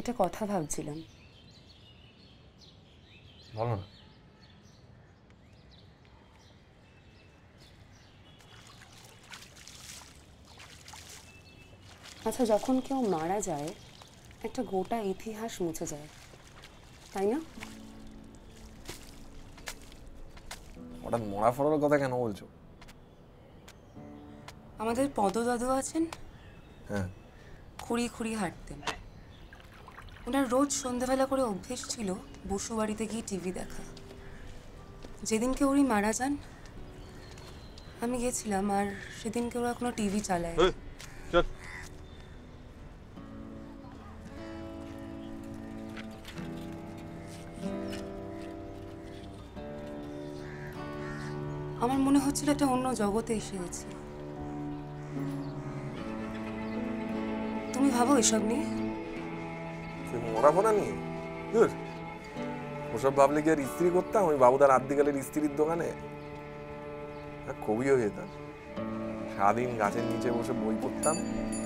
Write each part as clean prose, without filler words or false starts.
একটা কথা ভাবছিলাম। বলো না। আচ্ছা, যখন কেউ মারা যায় একটা গোটা ইতিহাস মুছে যায়, তাই না? হঠাৎ মরা ফরার কথা কেন বলছো? আমাদের পদদাদু আছেন, হ্যাঁ। খুঁড়ি খুঁড়ি হাঁটতেন। ওনার রোজ সন্ধ্যেবেলা করে অভ্যেস ছিল বসু বাড়িতে গিয়ে টিভি দেখা। যেদিনকে উনি মারা যান আমি গেছিলাম, আর সেদিনকে ওরা কোনো টিভি চালায়। আমার মনে হচ্ছিল একটা অন্য জগতে এসে গেছি। তুমি ভাবো এসব নিয়ে? মরা ফোনা নিয়ে ওসব ভাবলে কি আর ইস্ত্রি করতাম ওই বাবুদার আদ্যিকালের ইস্ত্রির দোকানে? কবি হয়ে যেতাম, সারাদিন গাছের নিচে বসে বই পড়তাম,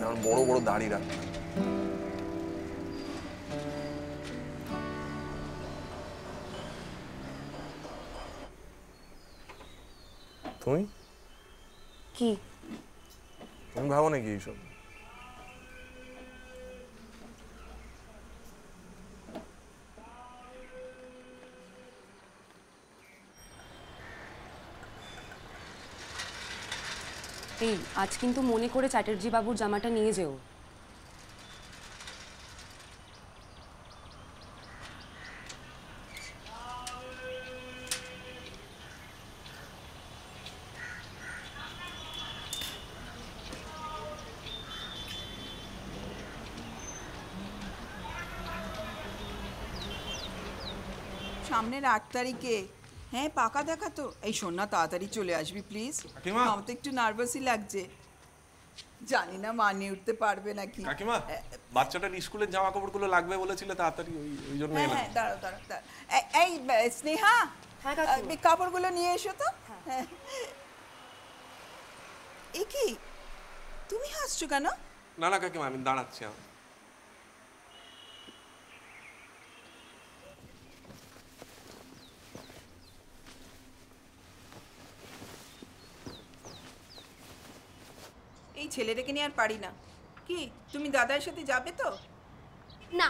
আমার বড় বড় দাড়ি রাখতাম। তুমি কি তুমি ভাবো নাকি এইসব? এই আজ কিন্তু মনে করে চ্যাটার্জি বাবুর জামাটা নিয়ে যেও। সামনের 8 তারিখে। হ্যাঁ, পাকা দেখা তো। এই শোন না, তাড়াতাড়ি চলে আসবি প্লিজ। আমার তো একটু নার্ভাসই লাগছে, জানি না মানিয়ে উঠতে পারবে নাকি। কাকিমা, বাচ্চাটার স্কুলের জামা কাপড়গুলো লাগবে বলেছিলে তাড়াতাড়ি, ওই জন্য এলাম। হ্যাঁ, দাঁড়াও দাঁড়াও। এই স্নেহা, কাপড়গুলো নিয়ে এসো তো। হ্যাঁ। এ কি, তুমি হাসছো কেন? না না কাকিমা, আমি দাঁড়াচ্ছি। এই ছেলেটাকে নিয়ে আর পারি না। কি তুমি দাদার সাথে যাবে তো? না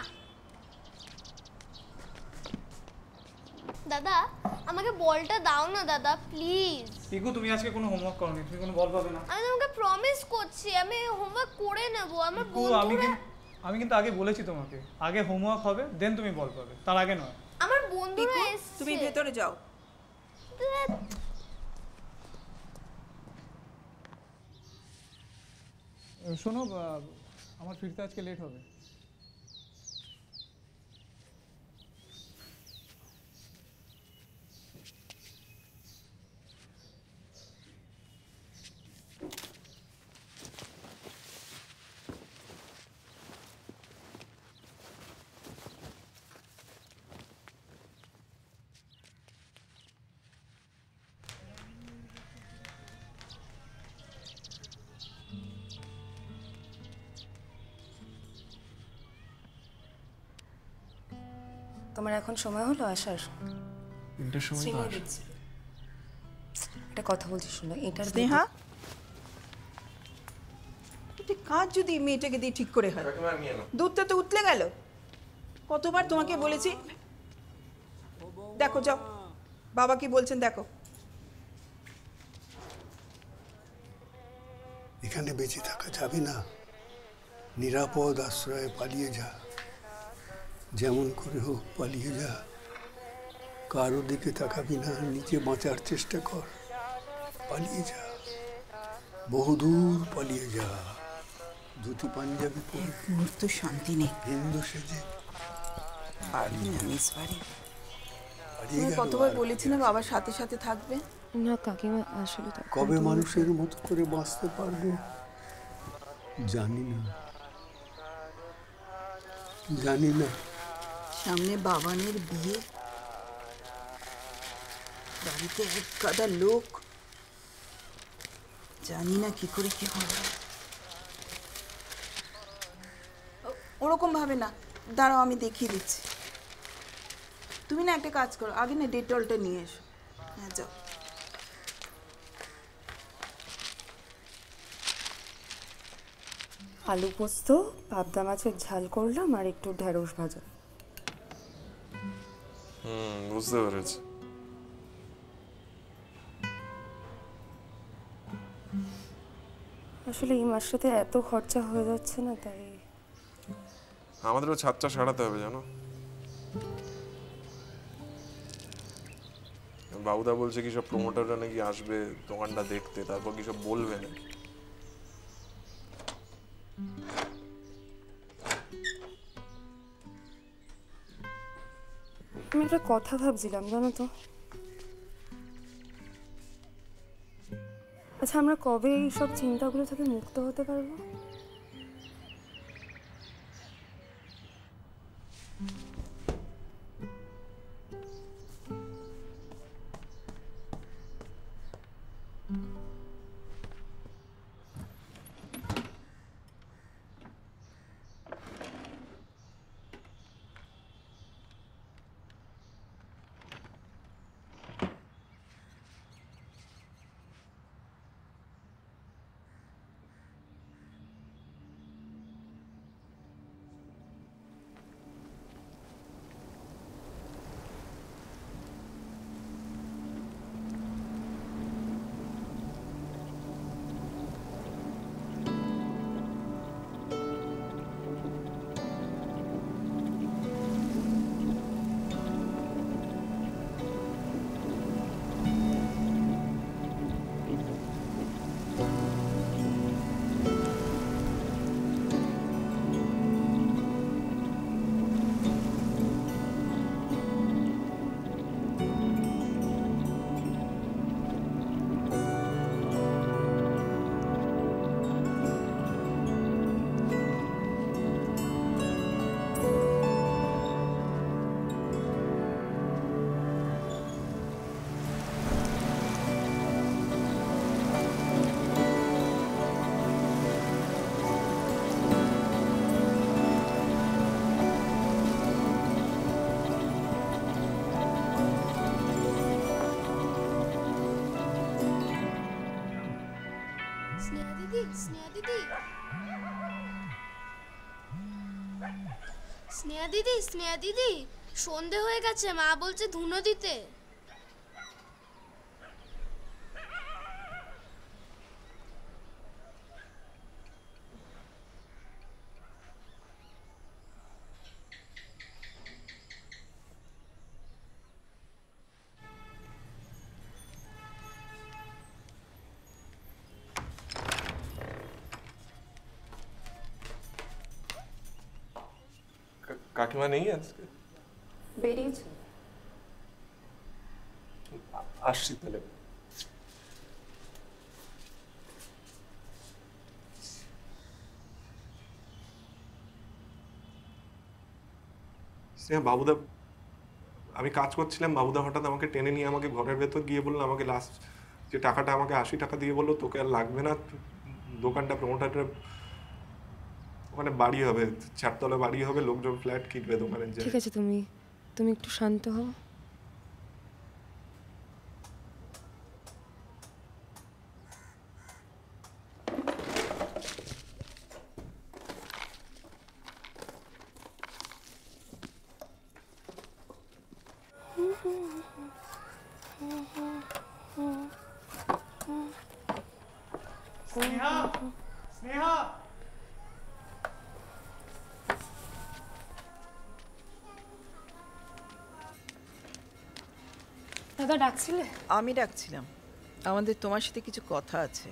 দাদা, আমাকে বলটা দাও না দাদা, প্লিজ। পিকু, তুমি আজকে কোনো হোমওয়ার্ক করনি, তুমি কোনো বল পাবে না। আমি তোমাকে প্রমিস করছি আমি হোমওয়ার্ক করে নেব। আমার পিকু, আমি কিন্তু আগে বলেছি তোমাকে, আগে হোমওয়ার্ক হবে দেন তুমি বল পাবে, তার আগে নয়। আমার বন্ধুরা এসেছে। তুমি ভেতরে যাও। শোনো, আমার ফিরতে আজকে লেট হবে। তোমার এখন সময় হলো আসার? তিনটের সময় তো আসো। একটা কথা বলছি, শোনো। এটার স্নেহা, এটা কাজ যদি মেয়েটাকে দিয়ে ঠিক করে হয়। দুধটা তো উতলে গেল। কতবার তোমাকে বলেছি। দেখো, যাও বাবা কি বলছেন দেখো। এখানে বেঁচে থাকা যাবে না, নিরাপদ আশ্রয়ে পালিয়ে যা, যেমন করে হোক পালিয়ে যা। কারো দিকে তাকাবি না, নিজে বাঁচার চেষ্টা কর। পালিয়ে যা, বহুদূর পালিয়ে যা। ধুতি পাঞ্জাবি পরে মুহূর্ত শান্তি নেই। হিন্দু সেজে পারবি না মিস বাড়ি। পালিয়ে তুমি গেল। কতবার বলেছি না বাবার সাথে সাথে থাকবে। না কাকিমা, আসলে কবে মানুষের মতো করে বাঁচতে পারবো জানি না, জানি না। সামনে বাবানের বিয়ে, বাড়িতে এক গাদা লোক, জানি না কি করে কি হবে। ওরকম ভাবে না, দাঁড়াও আমি দেখিয়ে দিচ্ছি। তুমি না একটা কাজ করো, আগে না ডেটলটা নিয়ে এসো। হ্যাঁ যাও। আলু পোস্ত, পাবদা মাছের ঝাল করলাম আর একটু ঢেঁড়স ভাজা। বুঝতে পেরেছি। আসলে এই মাসটাতে এত খরচা হয়ে যাচ্ছে না, তাই আমাদেরও ছাদটা সারাতে হবে জানো। বাবুদা বলছে কি সব প্রমোটাররা নাকি আসবে দোকানটা দেখতে, তারপর কি সব বলবে না। আমি একটা কথা ভাবছিলাম জানো তো। আচ্ছা, আমরা কবে এই সব চিন্তাগুলো থেকে মুক্ত হতে পারবো? স্নেহা দিদি, স্নেহা দিদি, স্নেহা দিদি, স্নেহা দিদি, সন্ধে হয়ে গেছে, মা বলছে ধুনো দিতে। কাকিমা নেই আজকে? বেরিয়েছে। আসছি তাহলে। বাবুদা, আমি কাজ করছিলাম, বাবুদা হঠাৎ আমাকে টেনে নিয়ে আমাকে ঘরের ভেতর গিয়ে বললো, আমাকে লাস্ট যে টাকাটা আমাকে 80 টাকা দিয়ে বললো তোকে আর লাগবে না, দোকানটা প্রমোটারের ওখানে বাড়ি হবে, 4 তলা বাড়ি হবে, লোকজন ফ্ল্যাট কিনবে দোকানের জায়গায়। ঠিক আছে, তুমি তুমি একটু শান্ত হও। স্নেহা, স্নেহা, দাদা ডাকছিলে? আমি ডাকছিলাম, আমাদের তোমার সাথে কিছু কথা আছে।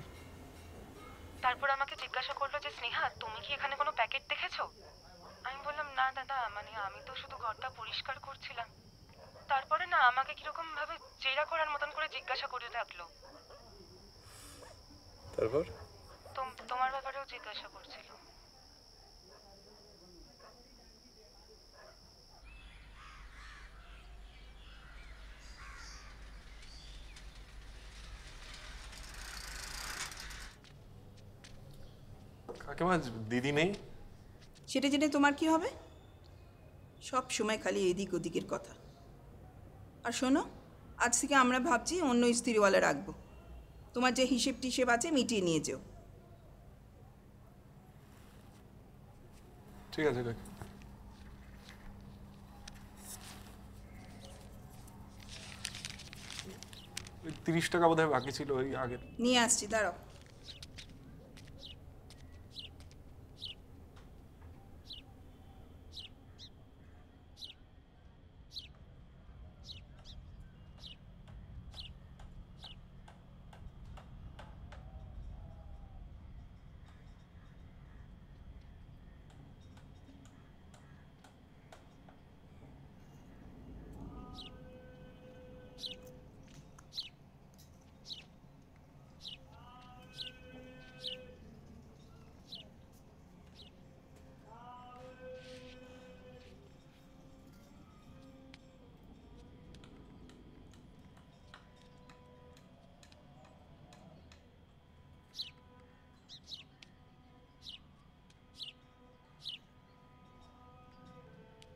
তারপর আমাকে জিজ্ঞাসা করলো যে স্নেহা তুমি কি এখানে কোনো প্যাকেট দেখেছো? আমি বললাম না দাদা, মানে আমি তো শুধু ঘরটা পরিষ্কার করছিলাম। তারপরে না আমাকে কিরকম ভাবে জেরা করার মতন করে জিজ্ঞাসা করতে থাকলো। তারপর তোমার ব্যাপারেও জিজ্ঞাসা করছিল। কাকিমা দিদি নেই? সেটা জেনে তোমার কি হবে? সব সময় খালি এদিক ওদিকের কথা। আর শোনো, আজ থেকে আমরা ভাবছি অন্য ইস্ত্রিওয়ালা রাখবো। তোমার যে হিসেব টিসেব আছে মিটিয়ে নিয়ে যেও। ঠিক আছে কাকি। 30 টাকা বোধহয় বাকি ছিল ওই আগের। নিয়ে আসছি, দাঁড়াও।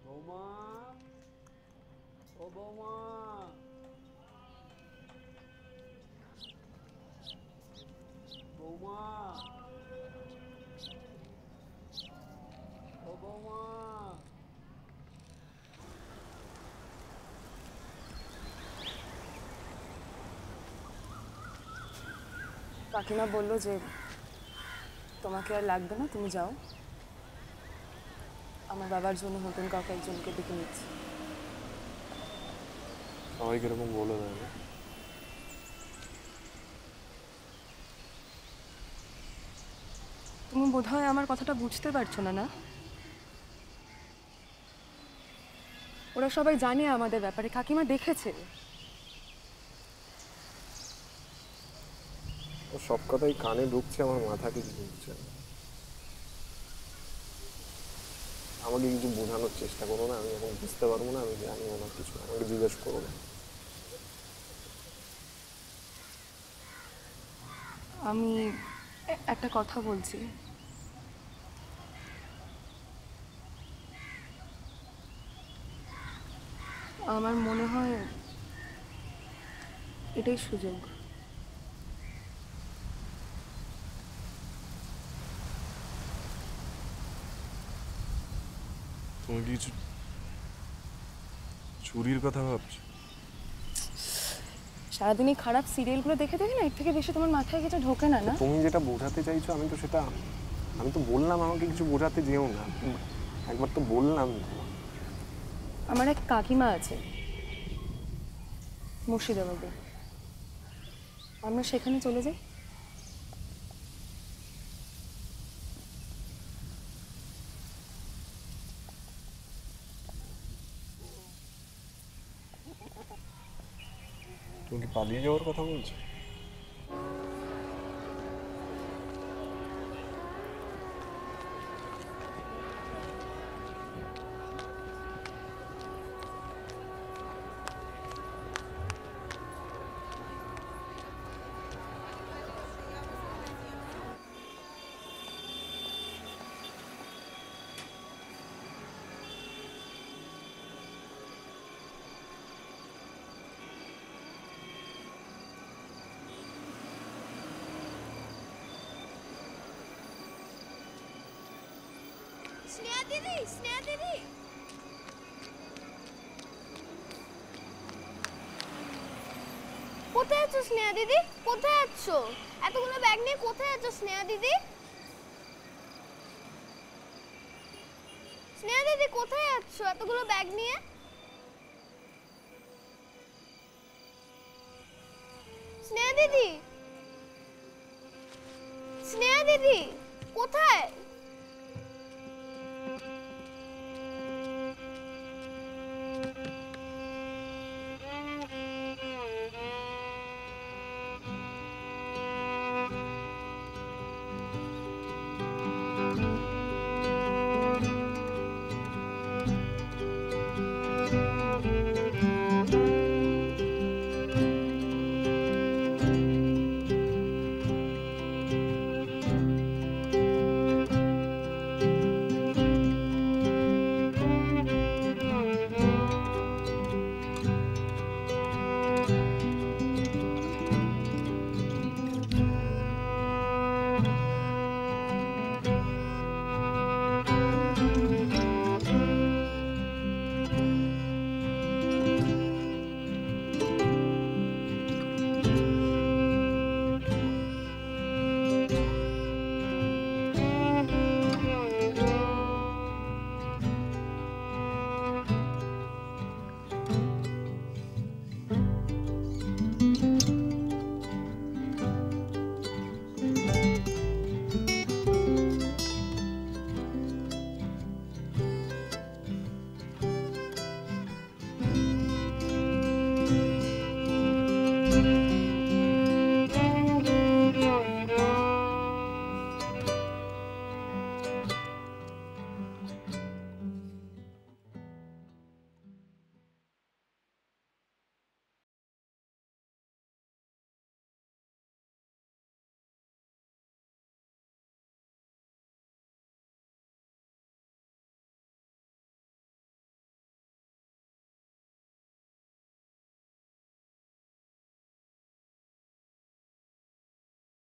বৌমা, ও বৌমা, বৌমা, ও বৌমা। কাকিমা বললো যে তোমাকে আর লাগবে না, তুমি যাও। আমার বাবার জন্য নতুন কাউকে একজনকে ডেকে নিচ্ছি। সবাই কিরকম বলে দেয় না? তুমি বোধহয় আমার কথাটা বুঝতে পারছো না, না? ওরা সবাই জানে আমাদের ব্যাপারে, কাকিমা দেখেছে। ও সব কথাই কানে ঢুকছে, আমার মাথা কিছু ঢুকছে না। আমাকে কিছু বোঝানোর চেষ্টা করো না, আমি এখন বুঝতে পারবো না, আমি জানি না কিছু, আমাকে জিজ্ঞেস করো না। আমি একটা কথা বলছি। আমার মনে হয় এটাই সুযোগ। তুমি কিছু চুরির কথা ভাবছো? সারাদিন এই খারাপ সিরিয়ালগুলো দেখে দেখে না, এর থেকে বেশি তোমার মাথায় কিছু ঢোকে না, না? তুমি যেটা বোঝাতে চাইছো আমি তো সেটা, আমি তো বললাম আমাকে কিছু বোঝাতে যেও না, একবার তো বললাম। আমার এক কাকিমা আছে মুর্শিদাবাদে, আমরা সেখানে চলে যাই। তুমি কি পালিয়ে যাওয়ার কথা বলছো? স্নেহা দিদি, স্নেহা দিদি, কোথায় আছো স্নেহা দিদি? কোথায় আছো? এতগুলো ব্যাগ নিয়ে কোথায় আছো স্নেহা দিদি? স্নেহা দিদি কোথায় আছো এতগুলো ব্যাগ নিয়ে? স্নেহা দিদি, স্নেহা দিদি কোথায়?